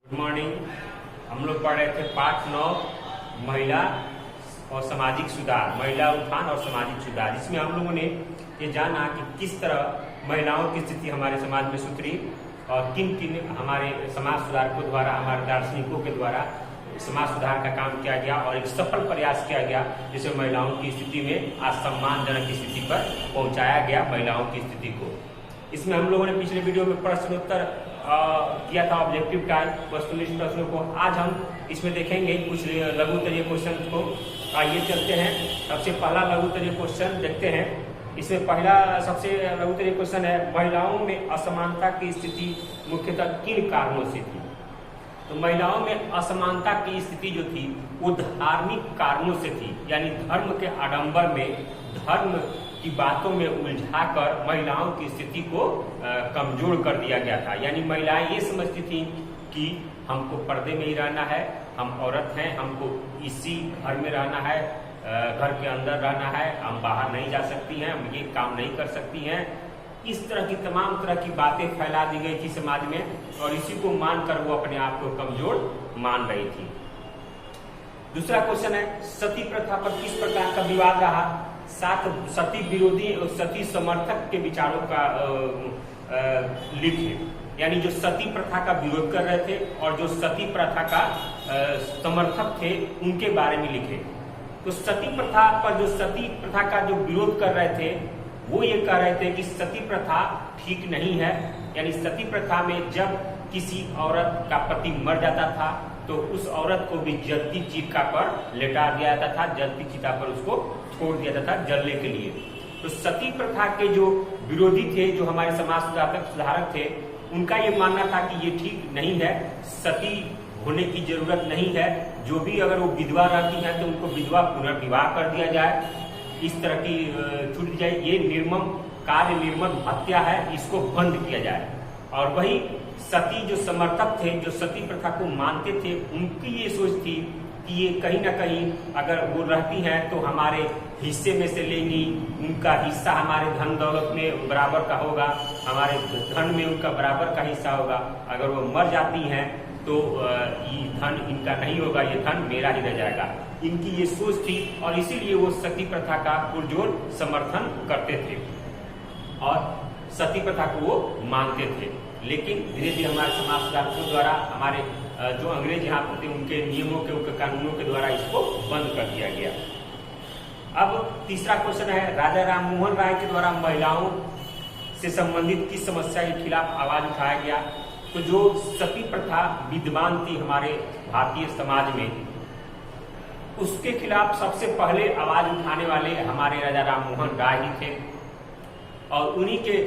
Good morning. हम लोग पढ़ रहे थे पाठ 9 महिला और सामाजिक सुधार, महिला उत्थान और सामाजिक सुधार। इसमें हम लोगों ने ये जाना कि किस तरह महिलाओं की स्थिति हमारे समाज में सुधरी और किन किन हमारे समाज सुधारकों द्वारा, हमारे दार्शनिकों के द्वारा समाज सुधार का काम किया गया और एक सफल प्रयास किया गया जिसमें महिलाओं की स्थिति में आज सम्मानजनक स्थिति पर पहुंचाया गया महिलाओं की स्थिति को। इसमें हम लोगों ने पिछले वीडियो में प्रश्नोत्तर किया था, ऑब्जेक्टिव टाइप वस्तुनिष्ठ प्रश्नों को। आज हम इसमें देखेंगे कुछ लघुतरीय क्वेश्चन को। आइए चलते हैं। सबसे पहला लघुतरीय क्वेश्चन देखते हैं। इसमें पहला सबसे लघुतरीय क्वेश्चन है, महिलाओं में असमानता की स्थिति मुख्यतः किन कारणों से थी? तो महिलाओं में असमानता की स्थिति जो थी वो धार्मिक कारणों से थी, यानी धर्म के आडंबर में, धर्म की बातों में उलझाकर महिलाओं की स्थिति को कमजोर कर दिया गया था। यानी महिलाएं ये समझती थी कि हमको पर्दे में ही रहना है, हम औरत हैं, हमको इसी घर में रहना है, घर के अंदर रहना है, हम बाहर नहीं जा सकती हैं, हम ये काम नहीं कर सकती हैं। इस तरह की तमाम तरह की बातें फैला दी गई थी समाज में और इसी को मानकर वो अपने आप को कमजोर मान रही थी। दूसरा क्वेश्चन है, सती प्रथा पर किस प्रकार का विवाद रहा? साथ सती विरोधी और सती समर्थक के विचारों का लिखे, यानी जो सती प्रथा का विरोध कर रहे थे और जो सती प्रथा का समर्थक थे उनके बारे में लिखे। तो सती प्रथा पर जो सती प्रथा का जो विरोध कर रहे थे वो ये कह रहे थे कि सती प्रथा ठीक नहीं है, यानी सती प्रथा में जब किसी औरत का पति मर जाता था तो उस औरत को भी जलती चिता पर लेटा दिया जाता था, जलती चिता पर उसको छोड़ दिया जाता था जलने के लिए। तो सती प्रथा के जो विरोधी थे, जो हमारे समाज सुधारक थे, उनका ये मानना था कि ये ठीक नहीं है, सती होने की जरूरत नहीं है। जो भी अगर वो विधवा रहती है तो उनको विधवा पुनर्विवाह कर दिया जाए, इस तरह की छूट दी जाए। ये निर्मम कार्य, निर्मम हत्या है, इसको बंद किया जाए। और वही सती जो समर्थक थे, जो सती प्रथा को मानते थे, उनकी ये सोच थी कि ये कहीं ना कहीं अगर वो रहती हैं तो हमारे हिस्से में से लेंगी, उनका हिस्सा हमारे धन दौलत में बराबर का होगा, हमारे धन में उनका बराबर का हिस्सा होगा। अगर वो मर जाती हैं तो ये धन इनका नहीं होगा, ये धन मेरा ही रह जाएगा। इनकी ये सोच थी और इसीलिए वो सती प्रथा का पुरजोर समर्थन करते थे और सती प्रथा को वो मानते थे। लेकिन धीरे धीरे हमारे समाज सुधारकों द्वारा, हमारे जो अंग्रेज यहाँ पर थे, उनके नियमों के, उनके कानूनों के द्वारा इसको बंद कर दिया गया। अब तीसरा क्वेश्चन है, राजा राम मोहन राय के द्वारा महिलाओं से संबंधित किस समस्या के खिलाफ आवाज उठाया गया? तो जो सती प्रथा विद्यमान थी हमारे भारतीय समाज में, उसके खिलाफ सबसे पहले आवाज उठाने वाले हमारे राजा राम मोहन राय ही थे और उन्हीं के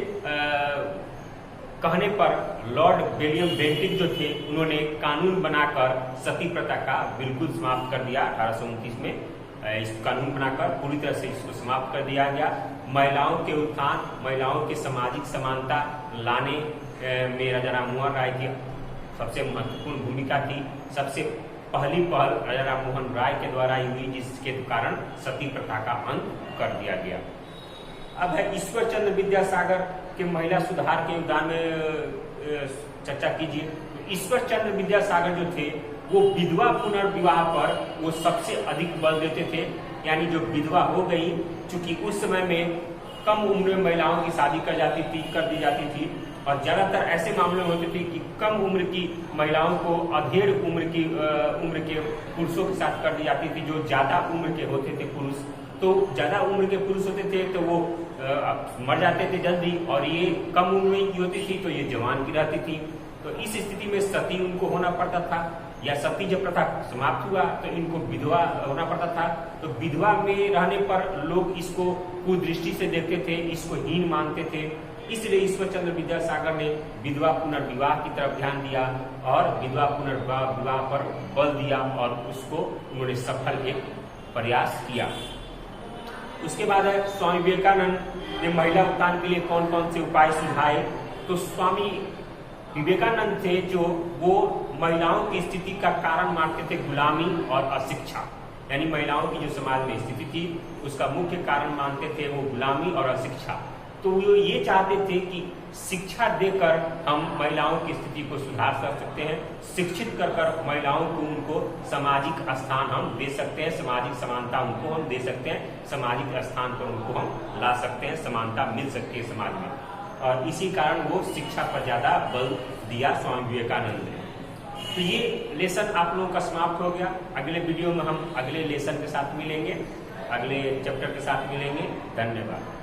कहने पर लॉर्ड विलियम बेंटिक जो थे, उन्होंने कानून बनाकर सती प्रथा का बिल्कुल समाप्त कर दिया। 1829 में इस कानून बनाकर पूरी तरह से इसको समाप्त कर दिया गया। महिलाओं के उत्थान, महिलाओं के सामाजिक समानता लाने में राजा राम मोहन राय की सबसे महत्वपूर्ण भूमिका थी। सबसे पहली पहल राजा राम मोहन राय के द्वारा ही हुई, जिसके कारण सती प्रथा का अंत कर दिया गया। अब है ईश्वर चंद्र विद्यासागर के महिला सुधार के योगदान में चर्चा कीजिए। ईश्वर चंद्र विद्यासागर जो थे वो विधवा पुनर्विवाह पर वो सबसे अधिक बल देते थे। यानी जो विधवा हो गई, चूंकि उस समय में कम उम्र में महिलाओं की शादी कर दी जाती थी और ज्यादातर ऐसे मामले होते थे कि कम उम्र की महिलाओं को अधेड़ उम्र के पुरुषों के साथ कर दी जाती थी। जो ज्यादा उम्र के होते थे पुरुष, तो ज्यादा उम्र के पुरुष होते थे तो वो मर जाते थे जल्दी, और ये कम उम्र की होती थी तो ये जवान की रहती थी। तो इस स्थिति में सती उनको होना पड़ता था, या सती जब प्रथा समाप्त हुआ तो इनको विधवा होना पड़ता था। तो विधवा में रहने पर लोग इसको कुदृष्टि से देखते थे, इसको हीन मानते थे। इसलिए ईश्वर चंद्र विद्यासागर ने विधवा पुनर्विवाह की तरफ ध्यान दिया और विधवा पुनर्विवाह पर बल दिया और उसको उन्होंने सफल एक प्रयास किया। उसके बाद है, स्वामी विवेकानंद ने महिला उत्थान के लिए कौन कौन से उपाय सुझाए? तो स्वामी विवेकानंद थे जो वो महिलाओं की स्थिति का कारण मानते थे गुलामी और अशिक्षा। यानी महिलाओं की जो समाज में स्थिति थी उसका मुख्य कारण मानते थे वो गुलामी और अशिक्षा। तो वो ये चाहते थे कि शिक्षा देकर हम महिलाओं की स्थिति को सुधार सकते हैं, शिक्षित कर महिलाओं को उनको सामाजिक स्थान हम दे सकते हैं, सामाजिक समानता उनको हम दे सकते हैं, सामाजिक स्थान पर उनको हम ला सकते हैं, समानता मिल सकती है समाज में। और इसी कारण वो शिक्षा पर ज्यादा बल दिया स्वामी विवेकानंद ने। तो ये लेसन आप लोगों का समाप्त हो गया। अगले वीडियो में हम अगले लेसन के साथ मिलेंगे, अगले चैप्टर के साथ मिलेंगे। धन्यवाद।